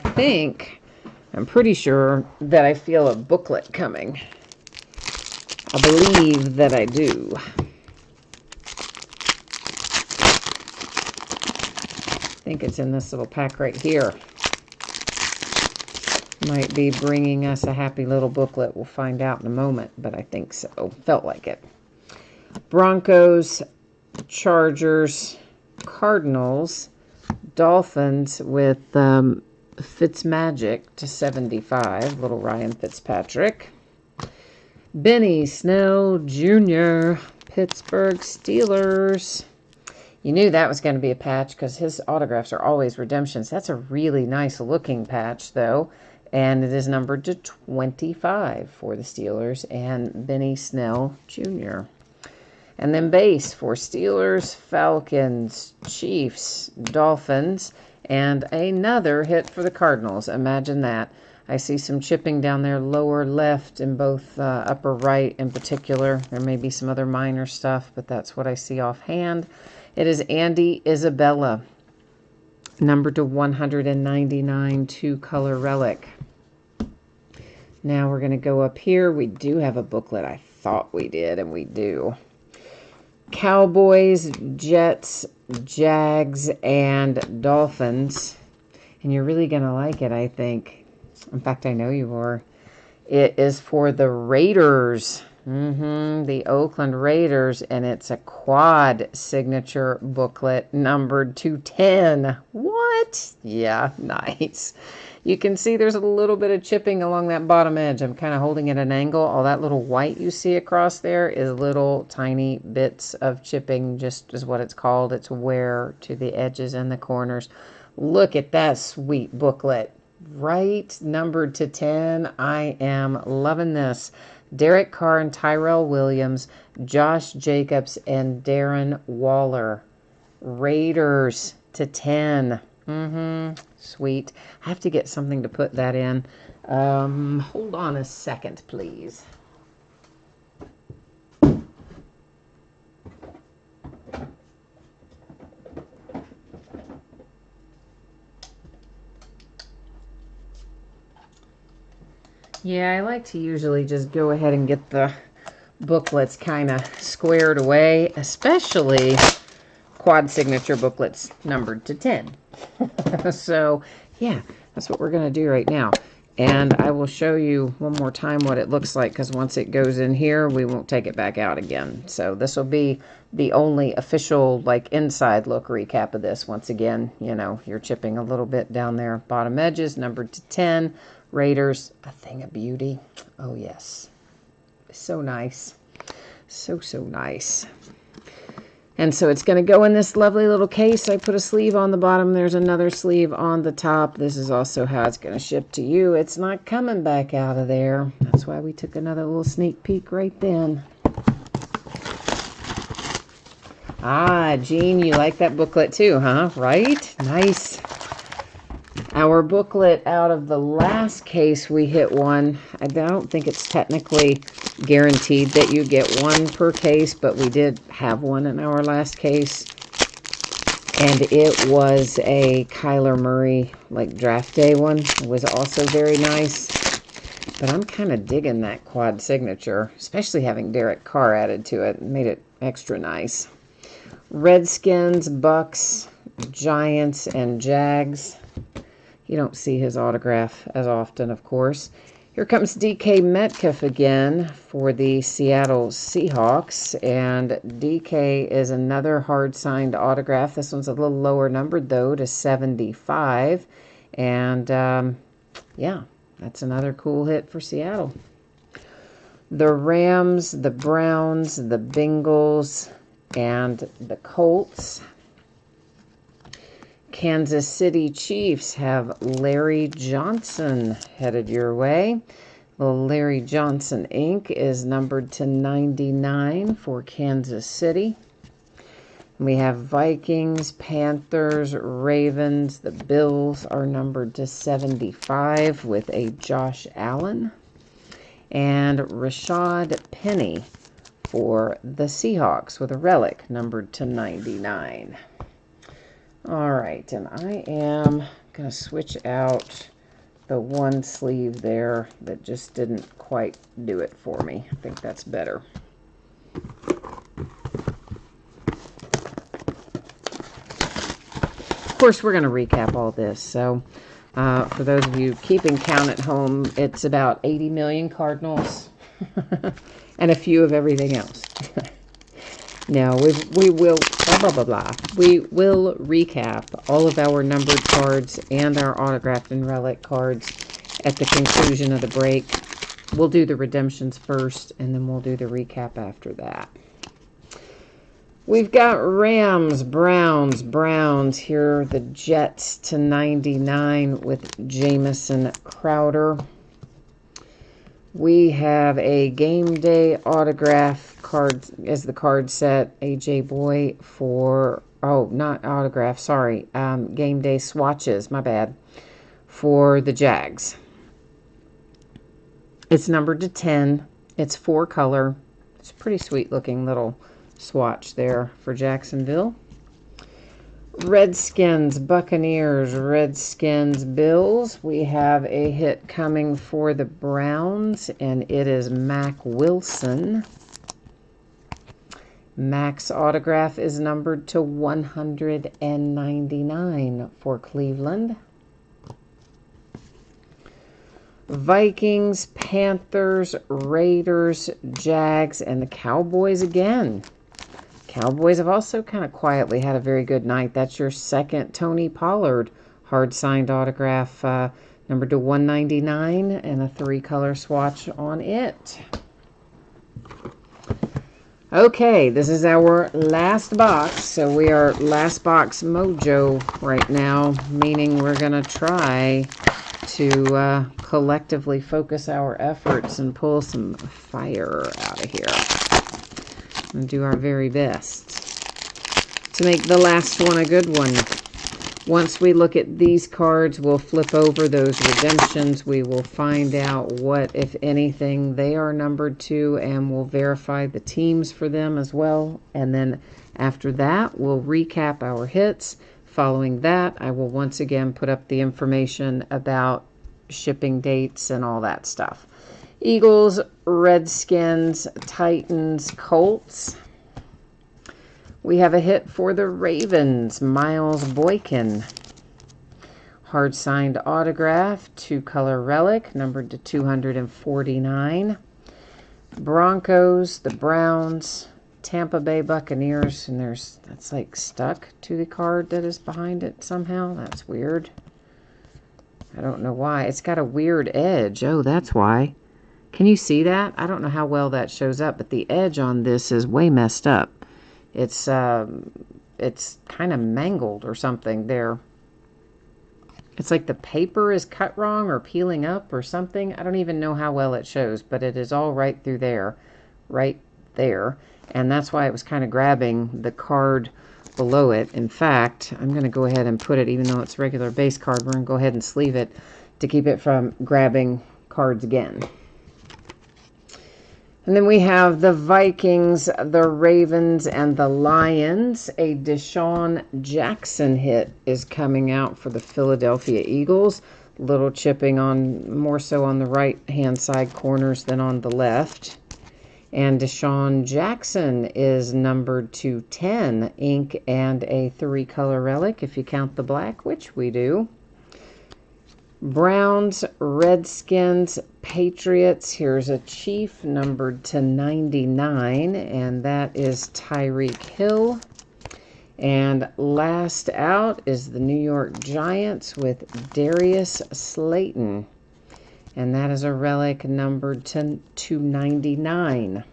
pretty sure that I feel a booklet coming. I believe that I do. I think it's in this little pack right here. Might be bringing us a happy little booklet. We'll find out in a moment, but I think so. Felt like it. Broncos, Chargers, Cardinals, Dolphins with Fitzmagic to 75, little Ryan Fitzpatrick. Benny Snell Jr., Pittsburgh Steelers. You knew that was going to be a patch because his autographs are always redemptions. That's a really nice looking patch, though. And it is numbered to 25 for the Steelers and Benny Snell Jr. And then base for Steelers, Falcons, Chiefs, Dolphins, and another hit for the Cardinals. Imagine that. I see some chipping down there lower left and both upper right in particular. There may be some other minor stuff, but that's what I see offhand. It is Andy Isabella, numbered to 199, two-color relic. Now we're going to go up here. We do have a booklet. I thought we did, and we do. Cowboys, Jets, Jags, and Dolphins. And you're really going to like it, I think. In fact, I know you are. It is for the Raiders. The Oakland Raiders, and it's a quad signature booklet numbered to 10. What? Yeah, nice. You can see there's a little bit of chipping along that bottom edge. I'm kind of holding it at an angle. All that little white you see across there is little tiny bits of chipping, just is what it's called. It's wear to the edges and the corners. Look at that sweet booklet. Right, numbered to 10. I am loving this. Derek Carr and Tyrell Williams, Josh Jacobs, and Darren Waller. Raiders to 10. Sweet. I have to get something to put that in. Hold on a second, please. Yeah, I like to usually just go ahead and get the booklets kind of squared away, especially quad signature booklets numbered to 10. So, yeah, that's what we're going to do right now. And I will show you one more time what it looks like, because once it goes in here, we won't take it back out again. So this will be the only official, like, inside look recap of this. Once again, you know, you're chipping a little bit down there. Bottom edges, numbered to 10. Raiders, a thing of beauty. Oh, yes. So nice. So nice. And so it's going to go in this lovely little case. I put a sleeve on the bottom. There's another sleeve on the top. This is also how it's going to ship to you. It's not coming back out of there. That's why we took another little sneak peek right then. Ah, Jean, you like that booklet too, huh? Right? Nice. Our booklet out of the last case, we hit one. I don't think it's technically guaranteed that you get one per case, but we did have one in our last case. And it was a Kyler Murray, like, draft day one. It was also very nice. But I'm kind of digging that quad signature, especially having Derek Carr added to it. It made it extra nice. Redskins, Bucks, Giants, and Jags. You don't see his autograph as often, of course. Here comes DK Metcalf again for the Seattle Seahawks. And DK is another hard-signed autograph. This one's a little lower numbered, though, to 75. And, yeah, that's another cool hit for Seattle. The Rams, the Browns, the Bengals, and the Colts. Kansas City Chiefs have Larry Johnson headed your way. Little Larry Johnson ink is numbered to 99 for Kansas City. We have Vikings, Panthers, Ravens. The Bills are numbered to 75 with a Josh Allen. And Rashad Penny for the Seahawks with a relic numbered to 99. All right, and I am going to switch out the one sleeve there that just didn't quite do it for me. I think that's better. Of course, we're going to recap all this. So, for those of you keeping count at home, it's about 80 million Cardinals and a few of everything else. Now, we will blah, blah, blah, blah. We will recap all of our numbered cards and our autographed and relic cards at the conclusion of the break. We'll do the redemptions first, and then we'll do the recap after that. We've got Rams, Browns. Here are the Jets to 99 with Jamison Crowder. We have a game day autograph card as the card set. AJ Boy for, oh, not autograph, sorry. Game day swatches, my bad, for the Jags. It's numbered to 10. It's 4-color. It's a pretty sweet looking little swatch there for Jacksonville. Redskins, Buccaneers, Redskins, Bills. We have a hit coming for the Browns, and it is Mac Wilson. Mac's autograph is numbered to 199 for Cleveland. Vikings, Panthers, Raiders, Jags, and the Cowboys again. Cowboys have also kind of quietly had a very good night. That's your second Tony Pollard hard-signed autograph, numbered to 199, and a 3-color swatch on it. Okay, this is our last box. So we are last box mojo right now, meaning we're going to try to collectively focus our efforts and pull some fire out of here. And do our very best to make the last one a good one. Once we look at these cards, we'll flip over those redemptions. We will find out what, if anything, they are numbered to, and we'll verify the teams for them as well. And then after that, we'll recap our hits. Following that, I will once again put up the information about shipping dates and all that stuff. Eagles, Redskins, Titans, Colts. We have a hit for the Ravens, Miles Boykin. Hard signed autograph, 2-color relic, numbered to 249. Broncos, the Browns, Tampa Bay Buccaneers, and that's like stuck to the card that is behind it somehow. That's weird. I don't know why. It's got a weird edge. Oh, that's why. Can you see that? I don't know how well that shows up, but the edge on this is way messed up. It's kind of mangled or something there. It's like the paper is cut wrong or peeling up or something. I don't even know how well it shows, but it is all right through there, right there. And that's why it was kind of grabbing the card below it. In fact, I'm going to go ahead and put it, even though it's a regular base card, we're going to go ahead and sleeve it to keep it from grabbing cards again. And then we have the Vikings, the Ravens, and the Lions. A Deshaun Jackson hit is coming out for the Philadelphia Eagles. Little chipping on, more so on the right-hand side corners than on the left. And Deshaun Jackson is numbered to 10, ink and a 3-color relic, if you count the black, which we do. Browns, Redskins, Patriots. Here's a Chief numbered to 99, and that is Tyreek Hill. And last out is the New York Giants with Darius Slayton. And that is a relic numbered to 299.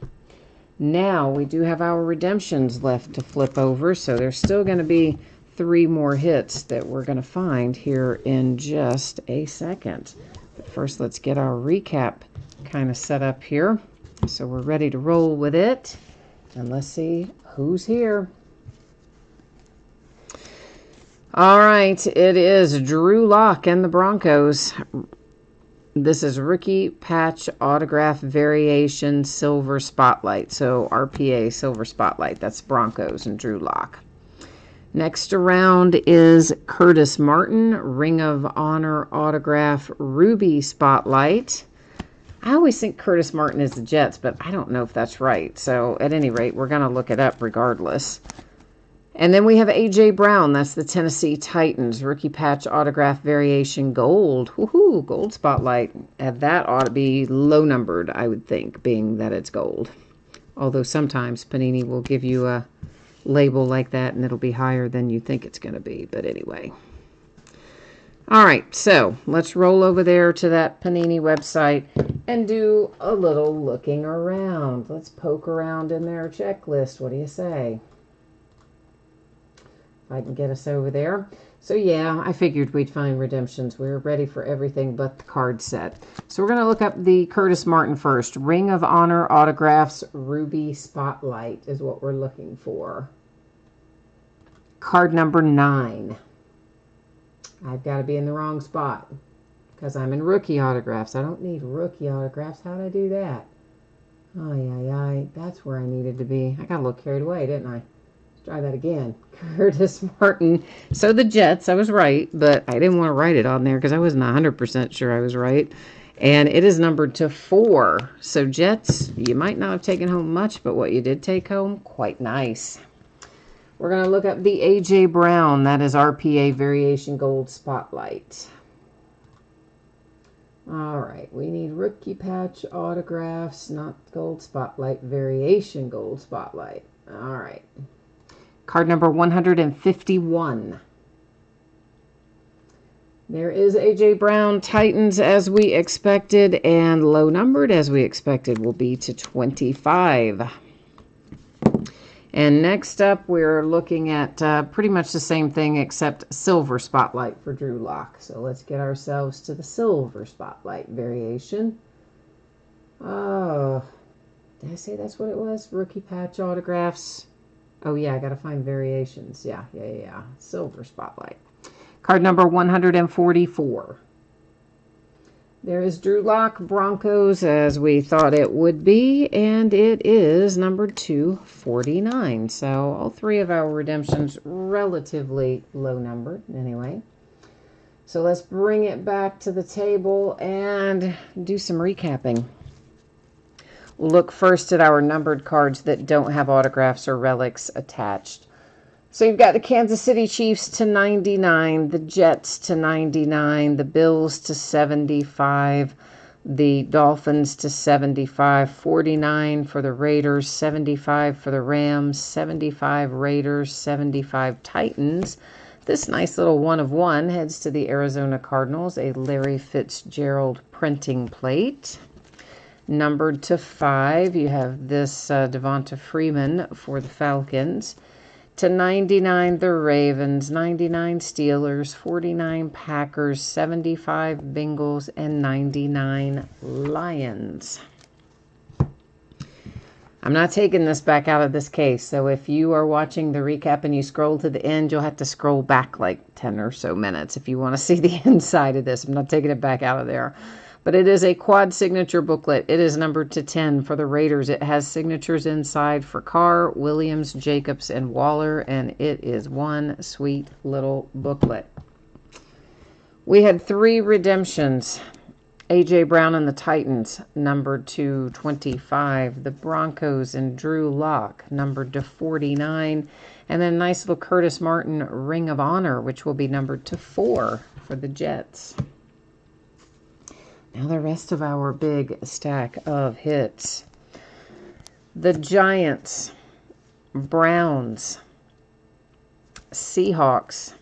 Now, we do have our redemptions left to flip over, so there's still going to be 3 more hits that we're going to find here in just a second. But first, let's get our recap kind of set up here. So we're ready to roll with it. And let's see who's here. All right, it is Drew Lock and the Broncos. This is Rookie Patch Autograph Variation Silver Spotlight. So RPA Silver Spotlight. That's Broncos and Drew Lock. Next around is Curtis Martin, Ring of Honor Autograph Ruby Spotlight. I always think Curtis Martin is the Jets, but I don't know if that's right. So at any rate, we're going to look it up regardless. And then we have A.J. Brown. That's the Tennessee Titans. Rookie Patch Autograph Variation Gold. Woohoo, gold spotlight. And that ought to be low numbered, I would think, being that it's gold. Although sometimes Panini will give you a label like that, and it'll be higher than you think it's going to be. But anyway. All right, so let's roll over there to that Panini website and do a little looking around. Let's poke around in their checklist. What do you say? If I can get us over there. So yeah, I figured we'd find redemptions. We were ready for everything but the card set. So we're going to look up the Curtis Martin first. Ring of Honor Autographs Ruby Spotlight is what we're looking for. Card number 9. I've got to be in the wrong spot because I'm in rookie autographs. I don't need rookie autographs. How did I do that? Oh, yeah, that's where I needed to be. I got a little carried away, didn't I? Let's try that again. Curtis Martin. So the Jets, I was right, but I didn't want to write it on there because I wasn't 100% sure I was right. And it is numbered to 4. So Jets, you might not have taken home much, but what you did take home, quite nice. We're going to look up the A.J. Brown. That is RPA Variation Gold Spotlight. All right. We need rookie patch autographs, not Gold Spotlight. Variation Gold Spotlight. All right. Card number 151. There is A.J. Brown. Titans as we expected, and low numbered as we expected will be to 25. And next up, we're looking at pretty much the same thing except silver spotlight for Drew Lock. So let's get ourselves to the silver spotlight variation. Oh, did I say that's what it was? Rookie patch autographs. Oh, yeah, I got to find variations. Yeah. Silver spotlight. Card number 144. There is Drew Lock, Broncos, as we thought it would be, and it is number 249. So all 3 of our redemptions relatively low numbered anyway. So let's bring it back to the table and do some recapping. Look first at our numbered cards that don't have autographs or relics attached. So you've got the Kansas City Chiefs to 99, the Jets to 99, the Bills to 75, the Dolphins to 75, 49 for the Raiders, 75 for the Rams, 75 Raiders, 75 Titans. This nice little 1 of 1 heads to the Arizona Cardinals, a Larry Fitzgerald printing plate. Numbered to 5, you have this Devonta Freeman for the Falcons. To 99, the Ravens, 99 Steelers, 49 Packers, 75 Bengals, and 99 Lions. I'm not taking this back out of this case, so if you are watching the recap and you scroll to the end, you'll have to scroll back like 10 or so minutes if you want to see the inside of this. I'm not taking it back out of there. But it is a quad signature booklet. It is numbered to 10 for the Raiders. It has signatures inside for Carr, Williams, Jacobs, and Waller, and it is one sweet little booklet. We had 3 redemptions. A.J. Brown and the Titans, numbered to 25. The Broncos and Drew Lock, numbered to 49. And then a nice little Curtis Martin Ring of Honor, which will be numbered to 4 for the Jets. Now the rest of our big stack of hits. The Giants, Browns, Seahawks,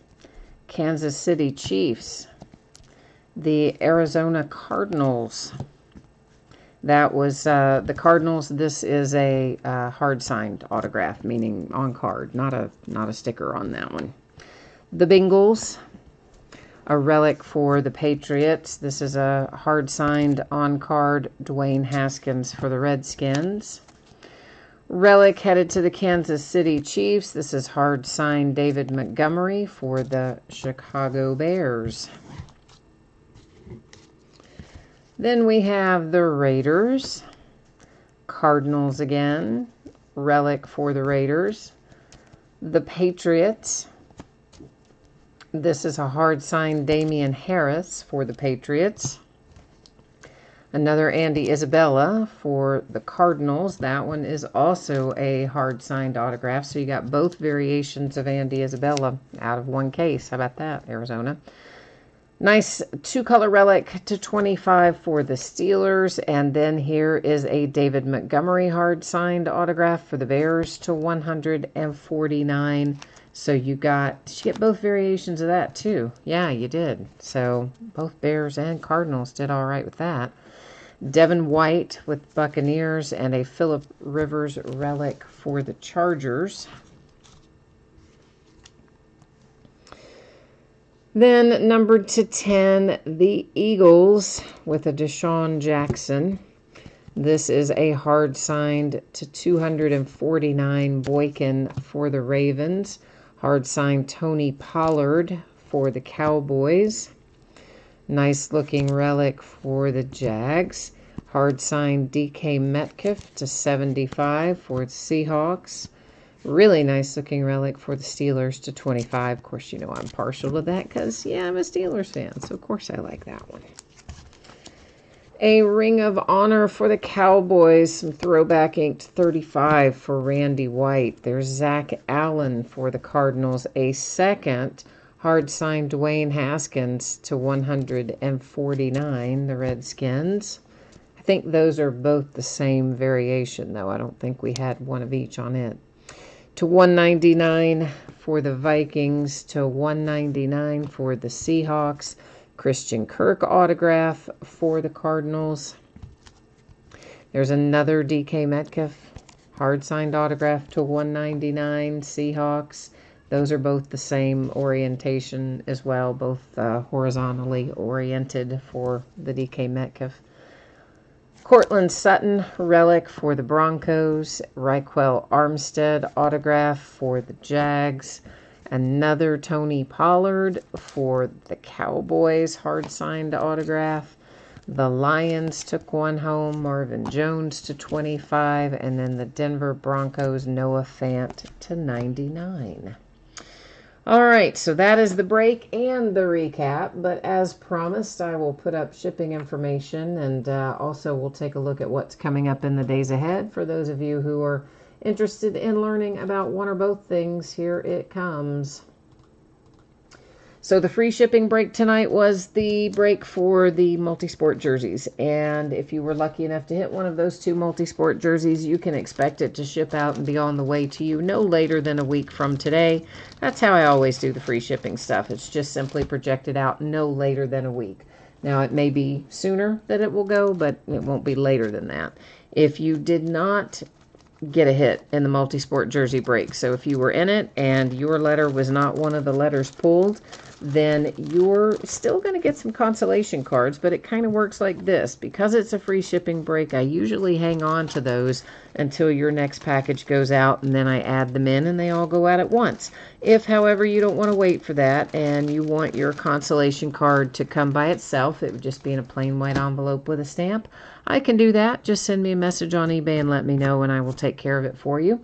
Kansas City Chiefs, the Arizona Cardinals. That was the Cardinals. This is a hard-signed autograph, meaning on card, not a sticker on that one. The Bengals. A relic for the Patriots. This is a hard-signed on-card Dwayne Haskins for the Redskins. Relic headed to the Kansas City Chiefs. This is hard-signed David Montgomery for the Chicago Bears. Then we have the Raiders. Cardinals again. Relic for the Raiders. The Patriots. This is a hard-signed Damian Harris for the Patriots. Another Andy Isabella for the Cardinals. That one is also a hard-signed autograph. So you got both variations of Andy Isabella out of one case. How about that, Arizona? Nice two-color relic to 25 for the Steelers. And then here is a David Montgomery hard-signed autograph for the Bears to 149. So did you get both variations of that too? Yeah, you did. So both Bears and Cardinals did all right with that. Devin White with Buccaneers and a Phillip Rivers relic for the Chargers. Then numbered to 10, the Eagles with a Deshaun Jackson. This is a hard signed to 249 Boykin for the Ravens. Hard signed Tony Pollard for the Cowboys. Nice looking relic for the Jags. Hard signed DK Metcalf to 75 for the Seahawks. Really nice looking relic for the Steelers to 25. Of course, you know I'm partial to that because, yeah, I'm a Steelers fan. So, of course, I like that one. A Ring of Honor for the Cowboys. Some throwback inked 35 for Randy White. There's Zach Allen for the Cardinals. A second hard signed Dwayne Haskins to 149, the Redskins. I think those are both the same variation, though. I don't think we had one of each on it. To 199 for the Vikings, to 199 for the Seahawks. Christian Kirk autograph for the Cardinals. There's another DK Metcalf hard-signed autograph to 199 Seahawks. Those are both the same orientation as well, both horizontally oriented for the DK Metcalf. Cortland Sutton relic for the Broncos. Raquel Armstead autograph for the Jags. Another Tony Pollard for the Cowboys, hard-signed autograph. The Lions took one home, Marvin Jones to 25, and then the Denver Broncos, Noah Fant to 99. All right, so that is the break and the recap, but as promised, I will put up shipping information, and also we'll take a look at what's coming up in the days ahead. For those of you who are interested in learning about one or both things, here it comes. So the free shipping break tonight was the break for the multi-sport jerseys. And if you were lucky enough to hit one of those two multi-sport jerseys, you can expect it to ship out and be on the way to you no later than a week from today. That's how I always do the free shipping stuff. It's just simply projected out no later than a week. Now, it may be sooner that it will go, but it won't be later than that. If you did not get a hit in the multi-sport jersey break, so if you were in it and your letter was not one of the letters pulled, then you're still going to get some consolation cards, but it kind of works like this. Because it's a free shipping break, I usually hang on to those until your next package goes out, and then I add them in and they all go out at once. If, however, you don't want to wait for that and you want your consolation card to come by itself, it would just be in a plain white envelope with a stamp, I can do that. Just send me a message on eBay and let me know, and I will take care of it for you.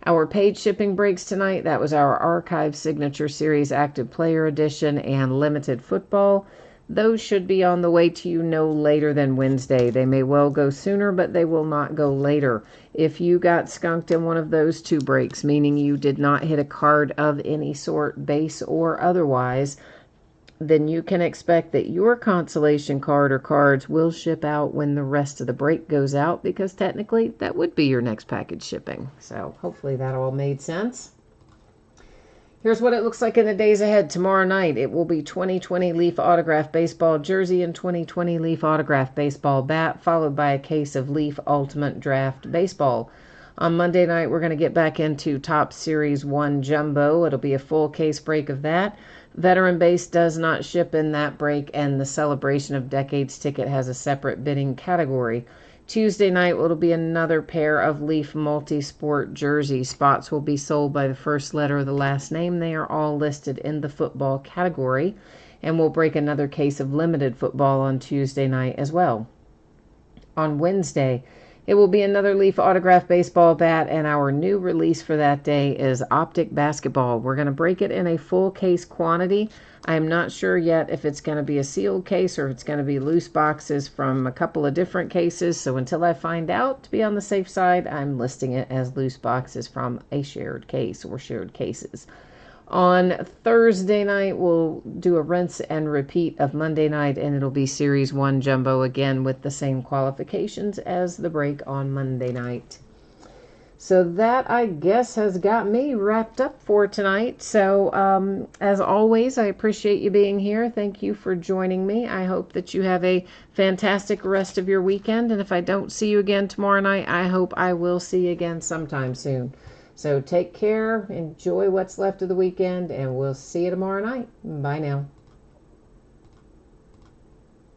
Our paid shipping breaks tonight, that was our Archive Signature Series Active Player Edition and Limited Football. Those should be on the way to you no later than Wednesday. They may well go sooner, but they will not go later. If you got skunked in one of those two breaks, meaning you did not hit a card of any sort, base or otherwise, then you can expect that your consolation card or cards will ship out when the rest of the break goes out, because technically that would be your next package shipping. So hopefully that all made sense. Here's what it looks like in the days ahead. Tomorrow night, it will be 2020 Leaf Autograph Baseball Jersey and 2020 Leaf Autograph Baseball Bat, followed by a case of Leaf Ultimate Draft Baseball. On Monday night, we're going to get back into Top Series 1 Jumbo. It'll be a full case break of that. Veteran Base does not ship in that break, and the Celebration of Decades ticket has a separate bidding category. Tuesday night will be another pair of Leaf Multi-Sport jersey. Spots will be sold by the first letter of the last name. They are all listed in the football category. And we'll break another case of limited football on Tuesday night as well. On Wednesday, it will be another Leaf Autograph Baseball Bat, and our new release for that day is Optic Basketball. We're going to break it in a full case quantity. I'm not sure yet if it's going to be a sealed case or if it's going to be loose boxes from a couple of different cases. So until I find out, to be on the safe side, I'm listing it as loose boxes from a shared case or shared cases. On Thursday night, we'll do a rinse and repeat of Monday night, and it'll be Series 1 Jumbo again with the same qualifications as the break on Monday night. So that, I guess, has got me wrapped up for tonight. So as always, I appreciate you being here. Thank you for joining me. I hope that you have a fantastic rest of your weekend. And if I don't see you again tomorrow night, I hope I will see you again sometime soon. So take care, enjoy what's left of the weekend, and we'll see you tomorrow night. Bye now.